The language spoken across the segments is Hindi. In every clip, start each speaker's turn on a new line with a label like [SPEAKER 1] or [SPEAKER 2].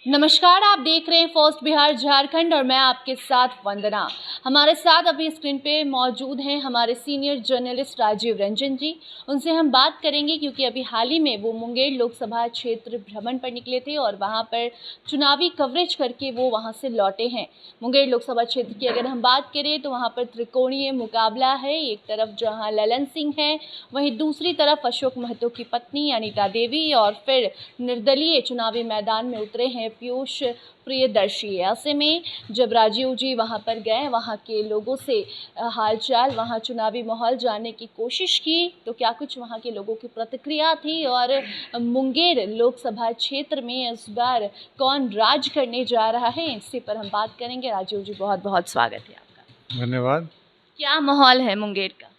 [SPEAKER 1] नमस्कार, आप देख रहे हैं फर्स्ट बिहार झारखंड और मैं आपके साथ वंदना। हमारे साथ अभी स्क्रीन पे मौजूद हैं हमारे सीनियर जर्नलिस्ट राजीव रंजन जी। उनसे हम बात करेंगे क्योंकि अभी हाल ही में वो मुंगेर लोकसभा क्षेत्र भ्रमण पर निकले थे और वहां पर चुनावी कवरेज करके वो वहां से लौटे हैं। मुंगेर लोकसभा क्षेत्र की अगर हम बात करें तो वहाँ पर त्रिकोणीय मुकाबला है। एक तरफ जहाँ ललन सिंह है, वहीं दूसरी तरफ अशोक महतो की पत्नी अनिता देवी और फिर निर्दलीय चुनावी मैदान में उतरे हैं पीयूष प्रियदर्शी। ऐसे में जब राजीव जी वहां पर गए, वहां के लोगों से हालचाल, वहां चुनावी माहौल जानने की कोशिश की तो क्या कुछ वहां के लोगों की प्रतिक्रिया थी और मुंगेर लोकसभा क्षेत्र में इस बार कौन राज करने जा रहा है, इसी पर हम बात करेंगे। राजीव जी, बहुत बहुत स्वागत है आपका।
[SPEAKER 2] धन्यवाद।
[SPEAKER 1] क्या माहौल है मुंगेर का?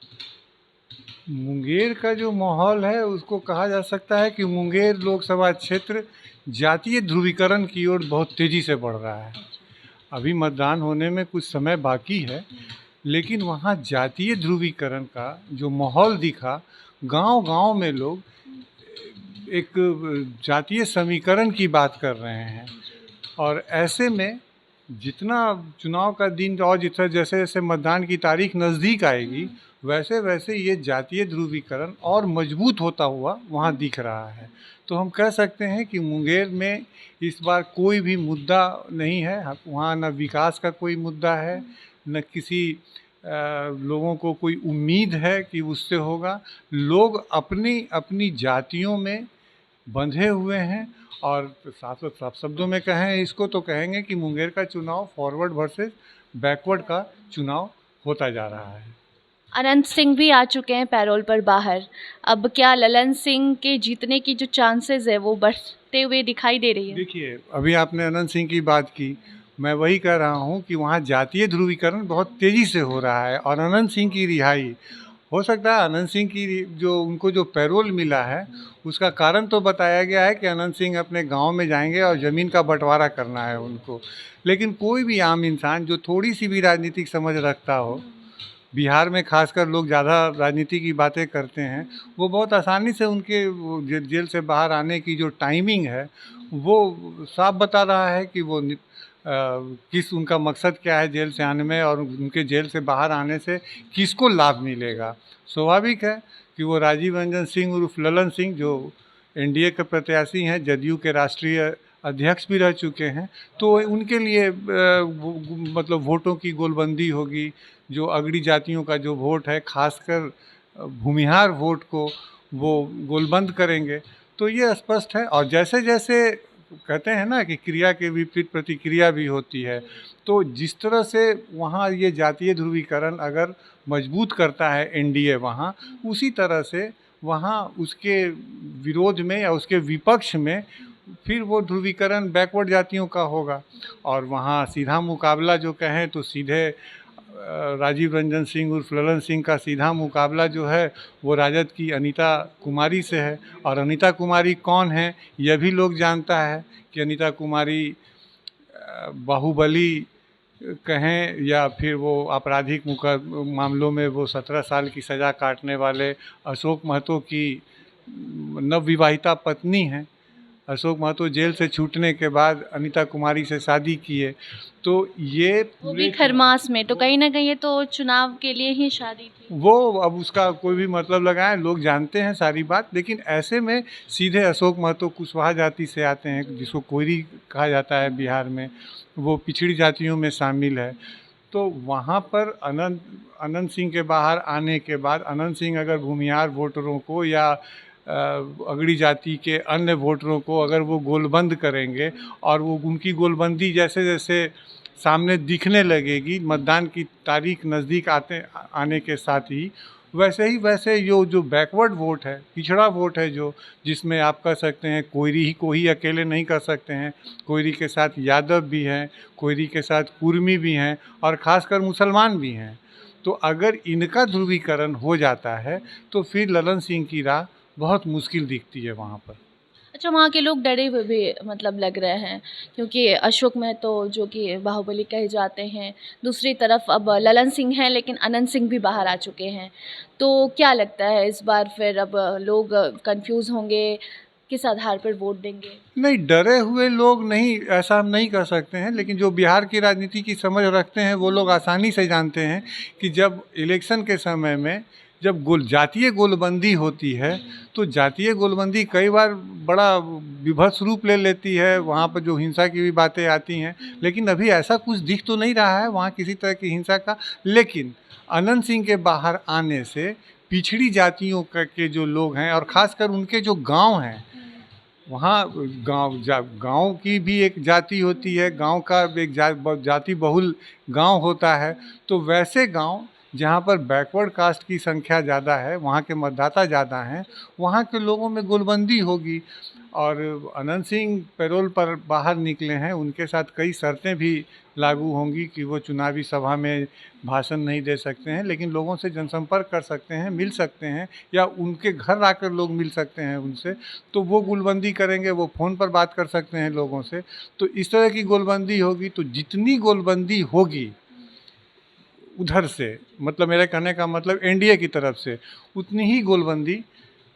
[SPEAKER 2] मुंगेर का जो माहौल है उसको कहा जा सकता है कि मुंगेर लोकसभा क्षेत्र जातीय ध्रुवीकरण की ओर बहुत तेज़ी से बढ़ रहा है। अभी मतदान होने में कुछ समय बाकी है, लेकिन वहाँ जातीय ध्रुवीकरण का जो माहौल दिखा, गांव-गांव में लोग एक जातीय समीकरण की बात कर रहे हैं। और ऐसे में जितना चुनाव का दिन और जितना जैसे जैसे मतदान की तारीख नज़दीक आएगी, वैसे वैसे ये जातीय ध्रुवीकरण और मजबूत होता हुआ वहाँ दिख रहा है। तो हम कह सकते हैं कि मुंगेर में इस बार कोई भी मुद्दा नहीं है। वहाँ न विकास का कोई मुद्दा है, न किसी लोगों को कोई उम्मीद है कि उससे होगा। लोग अपनी अपनी जातियों में बंधे हुए हैं। और साफ शब्दों में कहें इसको तो कहेंगे कि मुंगेर का चुनाव फॉरवर्ड वर्सेस बैकवर्ड का चुनाव होता जा रहा है।
[SPEAKER 1] अनंत सिंह भी आ चुके हैं पैरोल पर बाहर। अब क्या ललन सिंह के जीतने की जो चांसेस है वो बढ़ते हुए दिखाई दे रही है?
[SPEAKER 2] देखिए, अभी आपने अनंत सिंह की बात की, मैं वही कह रहा हूँ कि वहाँ जातीय ध्रुवीकरण बहुत तेज़ी से हो रहा है। और अनंत सिंह की रिहाई हो सकता है, अनंत सिंह की जो उनको जो पैरोल मिला है उसका कारण तो बताया गया है कि अनंत सिंह अपने गांव में जाएंगे और ज़मीन का बंटवारा करना है उनको। लेकिन कोई भी आम इंसान जो थोड़ी सी भी राजनीतिक समझ रखता हो, बिहार में खासकर लोग ज़्यादा राजनीति की बातें करते हैं, वो बहुत आसानी से उनके वो जेल से बाहर आने की जो टाइमिंग है वो साफ बता रहा है कि वो किस उनका मकसद क्या है जेल से आने में, और उनके जेल से बाहर आने से किसको लाभ मिलेगा। स्वाभाविक है कि वो राजीव रंजन सिंह उर्फ ललन सिंह, जो एनडीए के प्रत्याशी हैं, जदयू के राष्ट्रीय अध्यक्ष भी रह चुके हैं, तो उनके लिए मतलब वोटों की गोलबंदी होगी। जो अगड़ी जातियों का जो वोट है, खासकर भूमिहार वोट को वो गोलबंद करेंगे। तो ये स्पष्ट है। और जैसे जैसे कहते हैं ना कि क्रिया के विपरीत प्रतिक्रिया भी होती है, तो जिस तरह से वहाँ ये जातीय ध्रुवीकरण अगर मजबूत करता है एनडीए वहाँ, उसी तरह से वहाँ उसके विरोध में या उसके विपक्ष में फिर वो ध्रुवीकरण बैकवर्ड जातियों का होगा। और वहाँ सीधा मुकाबला जो कहें तो सीधे राजीव रंजन सिंह उर्फ ललन सिंह का सीधा मुकाबला जो है वो राजद की अनीता कुमारी से है। और अनीता कुमारी कौन है यह भी लोग जानता है कि अनीता कुमारी बाहुबली कहें या फिर वो आपराधिक मामलों में वो 17 साल की सज़ा काटने वाले अशोक महतो की नवविवाहिता पत्नी हैं। अशोक महतो जेल से छूटने के बाद अनीता कुमारी से शादी किए। तो ये
[SPEAKER 1] वो भी खरमास में, तो कहीं ना कहीं ये तो चुनाव के लिए ही शादी थी।
[SPEAKER 2] वो अब उसका कोई भी मतलब लगाएं, लोग जानते हैं सारी बात। लेकिन ऐसे में सीधे अशोक महतो कुशवाहा जाति से आते हैं, जिसको कोयरी कहा जाता है बिहार में, वो पिछड़ी जातियों में शामिल है। तो वहाँ पर अनंत सिंह के बाहर आने के बाद अनंत सिंह अगर भूमिहार वोटरों को या अगड़ी जाति के अन्य वोटरों को अगर वो गोलबंद करेंगे, और वो उनकी गोलबंदी जैसे जैसे सामने दिखने लगेगी मतदान की तारीख नज़दीक आने के साथ ही, वैसे जो बैकवर्ड वोट है, पिछड़ा वोट है, जो जिसमें आप कह सकते हैं कोयरी ही को ही अकेले नहीं कर सकते हैं, कोयरी के साथ यादव भी हैं, कोयरी के साथ कुर्मी भी हैं, और ख़ासकर मुसलमान भी हैं। तो अगर इनका ध्रुवीकरण हो जाता है तो फिर ललन सिंह की राह बहुत मुश्किल दिखती है वहाँ पर।
[SPEAKER 1] अच्छा, वहाँ के लोग डरे हुए भी मतलब लग रहे हैं क्योंकि अशोक महतो जो कि बाहुबली कहे जाते हैं, दूसरी तरफ अब ललन सिंह हैं लेकिन अनंत सिंह भी बाहर आ चुके हैं। तो क्या लगता है इस बार फिर अब लोग कंफ्यूज होंगे किस आधार पर वोट देंगे?
[SPEAKER 2] नहीं, डरे हुए लोग नहीं, ऐसा हम नहीं कर सकते हैं, लेकिन जो बिहार की राजनीति की समझ रखते हैं वो लोग आसानी से जानते हैं कि जब इलेक्शन के समय में जब जातीय गोलबंदी होती है तो जातीय गोलबंदी कई बार बड़ा विभत्स रूप ले लेती है, वहाँ पर जो हिंसा की भी बातें आती हैं, लेकिन अभी ऐसा कुछ दिख तो नहीं रहा है वहाँ किसी तरह की हिंसा का। लेकिन अनंत सिंह के बाहर आने से पिछड़ी जातियों के जो लोग हैं और ख़ासकर उनके जो गांव हैं, वहाँ गांव की भी एक जाति होती है, गांव का एक जाति बहुल गांव होता है, तो वैसे गांव जहाँ पर बैकवर्ड कास्ट की संख्या ज़्यादा है, वहाँ के मतदाता ज़्यादा हैं, वहाँ के लोगों में गोलबंदी होगी। और अनंत सिंह पैरोल पर बाहर निकले हैं, उनके साथ कई शर्तें भी लागू होंगी कि वो चुनावी सभा में भाषण नहीं दे सकते हैं, लेकिन लोगों से जनसंपर्क कर सकते हैं, मिल सकते हैं, या उनके घर आकर लोग मिल सकते हैं उनसे, तो वो गोलबंदी करेंगे, वो फ़ोन पर बात कर सकते हैं लोगों से। तो इस तरह की गोलबंदी होगी, तो जितनी गोलबंदी होगी उधर से, मतलब मेरे कहने का मतलब एनडीए की तरफ से, उतनी ही गोलबंदी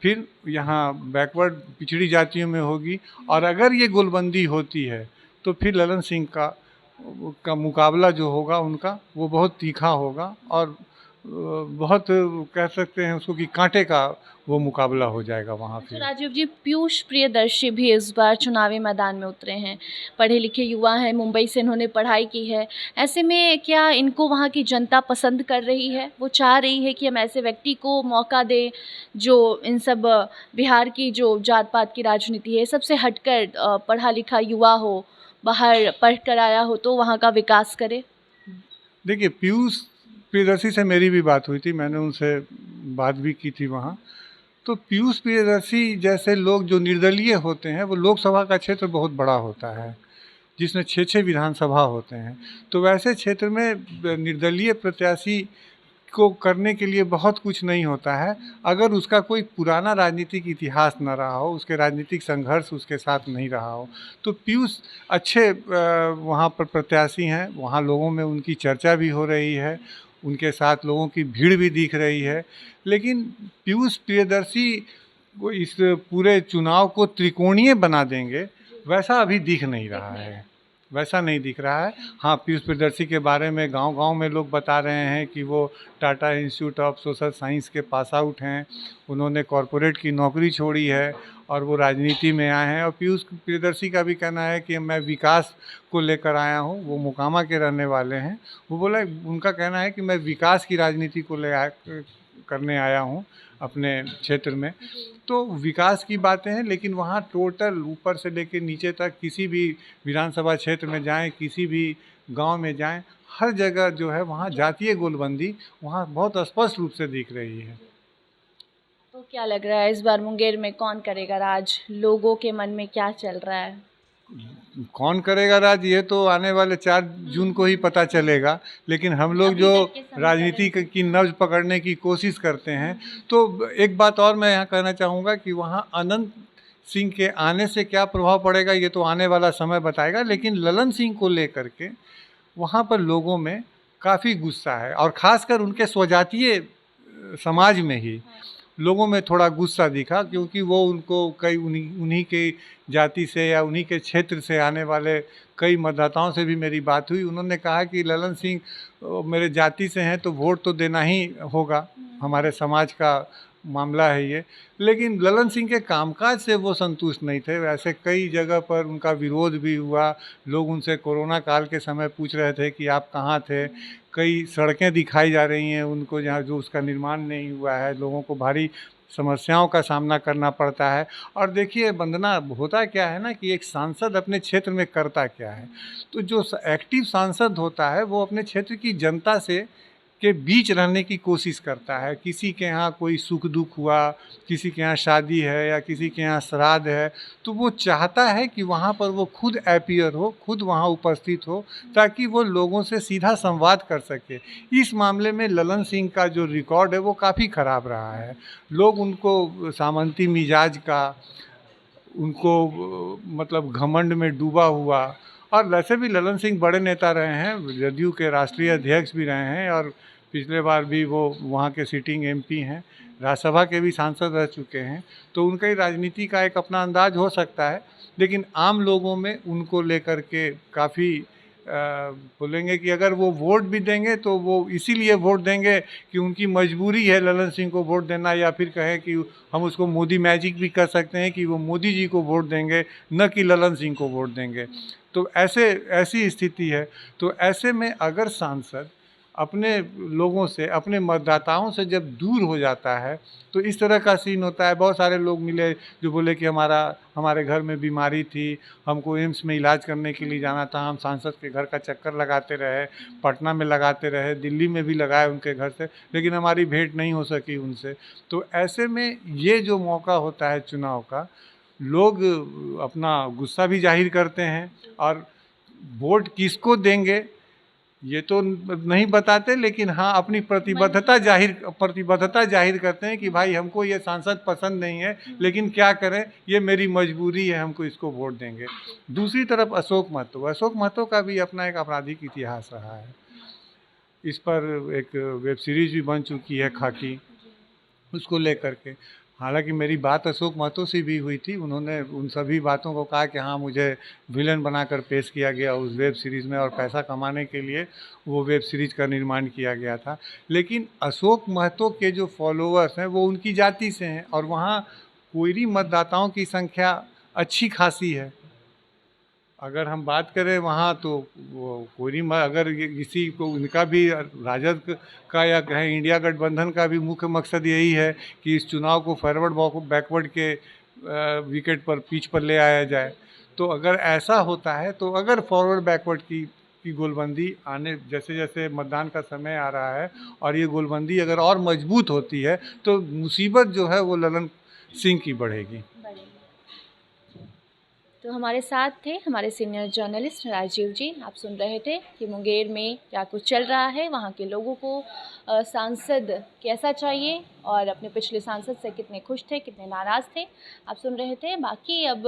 [SPEAKER 2] फिर यहाँ बैकवर्ड पिछड़ी जातियों में होगी। और अगर ये गोलबंदी होती है तो फिर ललन सिंह का मुकाबला जो होगा उनका, वो बहुत तीखा होगा और बहुत कह सकते हैं उसको कि कांटे का वो मुकाबला हो जाएगा वहाँ
[SPEAKER 1] तो
[SPEAKER 2] फिर।
[SPEAKER 1] राजीव जी, पीयूष प्रियदर्शी भी इस बार चुनावी मैदान में उतरे हैं, पढ़े लिखे युवा हैं, मुंबई से इन्होंने पढ़ाई की है। ऐसे में क्या इनको वहाँ की जनता पसंद कर रही है? वो चाह रही है कि हम ऐसे व्यक्ति को मौका दें जो इन सब बिहार की जो जात पात की राजनीति है सबसे हटकर पढ़ा लिखा युवा हो, बाहर पढ़ कर आया हो, तो वहाँ का विकास करे?
[SPEAKER 2] देखिए, पीयूष प्रियदर्शी से मेरी भी बात हुई थी, मैंने उनसे बात भी की थी वहाँ। तो पीयूष प्रियदर्शी जैसे लोग जो निर्दलीय होते हैं, वो लोकसभा का क्षेत्र बहुत बड़ा होता है जिसमें 6-6 विधानसभा होते हैं, तो वैसे क्षेत्र में निर्दलीय प्रत्याशी को करने के लिए बहुत कुछ नहीं होता है अगर उसका कोई पुराना राजनीतिक इतिहास न रहा हो, उसके राजनीतिक संघर्ष उसके साथ नहीं रहा हो। तो पीयूष अच्छे वहाँ पर प्रत्याशी हैं, वहाँ लोगों में उनकी चर्चा भी हो रही है, उनके साथ लोगों की भीड़ भी दिख रही है। लेकिन पीयूष प्रियदर्शी को इस पूरे चुनाव को त्रिकोणीय बना देंगे, वैसा अभी दिख नहीं रहा है, वैसा नहीं दिख रहा है। हाँ, पीयूष प्रियदर्शी के बारे में गांव-गांव में लोग बता रहे हैं कि वो Tata institute of social science के पास आउट हैं, उन्होंने कॉरपोरेट की नौकरी छोड़ी है और वो राजनीति में आए हैं। और पीयूष प्रियदर्शी का भी कहना है कि मैं विकास को लेकर आया हूँ, वो मोकामा के रहने वाले हैं। वो बोला, उनका कहना है कि मैं विकास की राजनीति को करने आया हूँ अपने क्षेत्र में। तो विकास की बातें हैं, लेकिन वहाँ टोटल ऊपर से लेकर नीचे तक किसी भी विधानसभा क्षेत्र में जाएं, किसी भी गांव में जाएं, हर जगह जो है वहाँ जातीय गोलबंदी वहाँ बहुत स्पष्ट रूप से दिख रही है।
[SPEAKER 1] तो क्या लग रहा है इस बार मुंगेर में कौन करेगा राज? लोगों के मन में क्या चल रहा है?
[SPEAKER 2] कौन करेगा राज, ये तो आने वाले 4 जून को ही पता चलेगा। लेकिन हम लोग जो राजनीति की नब्ज पकड़ने की कोशिश करते हैं, तो एक बात और मैं यहाँ कहना चाहूँगा कि वहाँ अनंत सिंह के आने से क्या प्रभाव पड़ेगा ये तो आने वाला समय बताएगा। लेकिन ललन सिंह को लेकर के वहाँ पर लोगों में काफ़ी गुस्सा है, और ख़ासकर उनके स्वजातीय समाज में ही लोगों में थोड़ा गुस्सा दिखा, क्योंकि वो उनको कई उन्हीं के जाति से या उन्हीं के क्षेत्र से आने वाले कई मतदाताओं से भी मेरी बात हुई। उन्होंने कहा कि ललन सिंह मेरे जाति से हैं तो वोट तो देना ही होगा, हमारे समाज का मामला है ये। लेकिन ललन सिंह के कामकाज से वो संतुष्ट नहीं थे, वैसे कई जगह पर उनका विरोध भी हुआ। लोग उनसे कोरोना काल के समय पूछ रहे थे कि आप कहाँ थे। कई सड़कें दिखाई जा रही हैं उनको जहाँ जो उसका निर्माण नहीं हुआ है, लोगों को भारी समस्याओं का सामना करना पड़ता है। और देखिए वंदना, होता क्या है ना कि एक सांसद अपने क्षेत्र में करता क्या है, तो जो एक्टिव सांसद होता है वो अपने क्षेत्र की जनता से के बीच रहने की कोशिश करता है। किसी के यहाँ कोई सुख दुख हुआ, किसी के यहाँ शादी है या किसी के यहाँ श्राद्ध है, तो वो चाहता है कि वहाँ पर वो खुद अपीयर हो, खुद वहाँ उपस्थित हो, ताकि वो लोगों से सीधा संवाद कर सके। इस मामले में ललन सिंह का जो रिकॉर्ड है वो काफ़ी ख़राब रहा है। लोग उनको सामंती मिजाज का, उनको मतलब घमंड में डूबा हुआ, और वैसे भी ललन सिंह बड़े नेता रहे हैं, जदयू के राष्ट्रीय अध्यक्ष भी रहे हैं और पिछले बार भी वो वहाँ के सिटिंग एमपी हैं, राज्यसभा के भी सांसद रह चुके हैं, तो उनका ही राजनीति का एक अपना अंदाज हो सकता है। लेकिन आम लोगों में उनको लेकर के काफ़ी बोलेंगे कि अगर वो वोट भी देंगे तो वो इसीलिए वोट देंगे कि उनकी मजबूरी है ललन सिंह को वोट देना, या फिर कहें कि हम उसको मोदी मैजिक भी कर सकते हैं कि वो मोदी जी को वोट देंगे, न कि ललन सिंह को वोट देंगे। तो ऐसी स्थिति है। तो ऐसे में अगर सांसद अपने लोगों से, अपने मतदाताओं से जब दूर हो जाता है तो इस तरह का सीन होता है। बहुत सारे लोग मिले जो बोले कि हमारे घर में बीमारी थी, हमको एम्स में इलाज करने के लिए जाना था, हम सांसद के घर का चक्कर लगाते रहे, पटना में लगाते रहे, दिल्ली में भी लगाए उनके घर से, लेकिन हमारी भेंट नहीं हो सकी उनसे। तो ऐसे में ये जो मौका होता है चुनाव का, लोग अपना गुस्सा भी जाहिर करते हैं और वोट किसको देंगे ये तो नहीं बताते, लेकिन हाँ अपनी प्रतिबद्धता जाहिर करते हैं कि भाई हमको ये सांसद पसंद नहीं है, लेकिन क्या करें, ये मेरी मजबूरी है, हमको इसको वोट देंगे। दूसरी तरफ अशोक महतो का भी अपना एक आपराधिक इतिहास रहा है। इस पर एक वेब सीरीज भी बन चुकी है खाकी, उसको लेकर के। हालांकि मेरी बात अशोक महतो से भी हुई थी, उन्होंने उन सभी बातों को कहा कि हाँ मुझे विलन बनाकर पेश किया गया उस वेब सीरीज़ में और पैसा कमाने के लिए वो वेब सीरीज़ का निर्माण किया गया था। लेकिन अशोक महतो के जो फॉलोअर्स हैं वो उनकी जाति से हैं और वहाँ कोयरी मतदाताओं की संख्या अच्छी खासी है। अगर हम बात करें वहाँ तो वो कोयरी अगर किसी को उनका भी राजद का या कहें इंडिया गठबंधन का भी मुख्य मकसद यही है कि इस चुनाव को फॉरवर्ड बैकवर्ड के विकेट पर पिच पर ले आया जाए। तो अगर ऐसा होता है तो अगर फॉरवर्ड बैकवर्ड की गोलबंदी आने जैसे जैसे मतदान का समय आ रहा है और ये गोलबंदी अगर और मजबूत होती है तो मुसीबत जो है वो ललन सिंह की बढ़ेगी।
[SPEAKER 1] तो हमारे साथ थे हमारे सीनियर जर्नलिस्ट राजीव जी। आप सुन रहे थे कि मुंगेर में क्या कुछ चल रहा है, वहाँ के लोगों को सांसद कैसा चाहिए और अपने पिछले सांसद से कितने खुश थे, कितने नाराज़ थे, आप सुन रहे थे। बाकी अब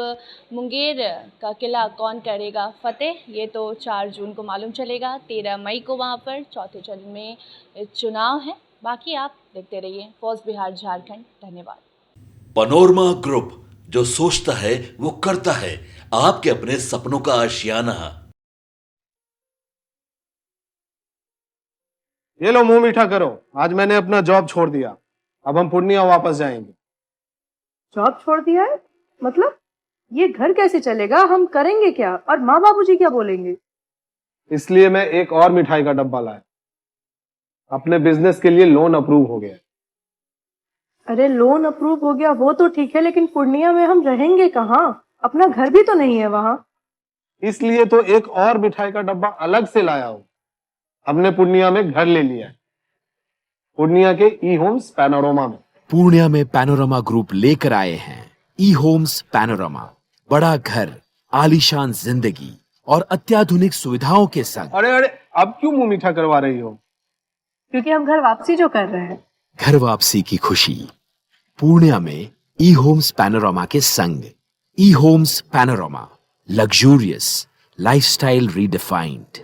[SPEAKER 1] मुंगेर का किला कौन करेगा फतेह, ये तो 4 जून को मालूम चलेगा। 13 मई को वहाँ पर चौथे चरण में चुनाव है। बाकी आप देखते रहिए फर्स्ट बिहार झारखंड। धन्यवाद।
[SPEAKER 3] पैनोरमा ग्रुप, जो सोचता है वो करता है, आपके अपने सपनों का आशियाना।
[SPEAKER 4] ये लो मुंह मीठा करो, आज मैंने अपना जॉब छोड़ दिया, अब हम पूर्णिया वापस जाएंगे।
[SPEAKER 5] जॉब छोड़ दिया है? मतलब ये घर कैसे चलेगा, हम करेंगे क्या और माँ बाबूजी क्या बोलेंगे?
[SPEAKER 4] इसलिए मैं एक और मिठाई का डब्बा लाया, अपने बिजनेस के लिए लोन अप्रूव हो गया।
[SPEAKER 5] अरे लोन अप्रूव हो गया वो तो ठीक है, लेकिन पूर्णिया में हम रहेंगे कहाँ? अपना घर भी तो नहीं है वहाँ।
[SPEAKER 4] इसलिए तो एक और मिठाई का डब्बा अलग से लाया हूँ। हमने पूर्णिया में घर ले लिया है, पूर्णिया के ई होम्स पैनोरमा में।
[SPEAKER 6] पूर्णिया में पैनोरमा ग्रुप लेकर आए हैं ई होम्स पैनोरमा। बड़ा घर, आलीशान जिंदगी और अत्याधुनिक सुविधाओं के संग।
[SPEAKER 4] अरे अब क्यों मुंह मीठा करवा रही हो?
[SPEAKER 5] क्योंकि हम घर वापसी जो कर रहे हैं।
[SPEAKER 6] घर वापसी की खुशी पूर्णिया में ई होम्स पैनोरमा के संग। E homes panorama, luxurious lifestyle redefined.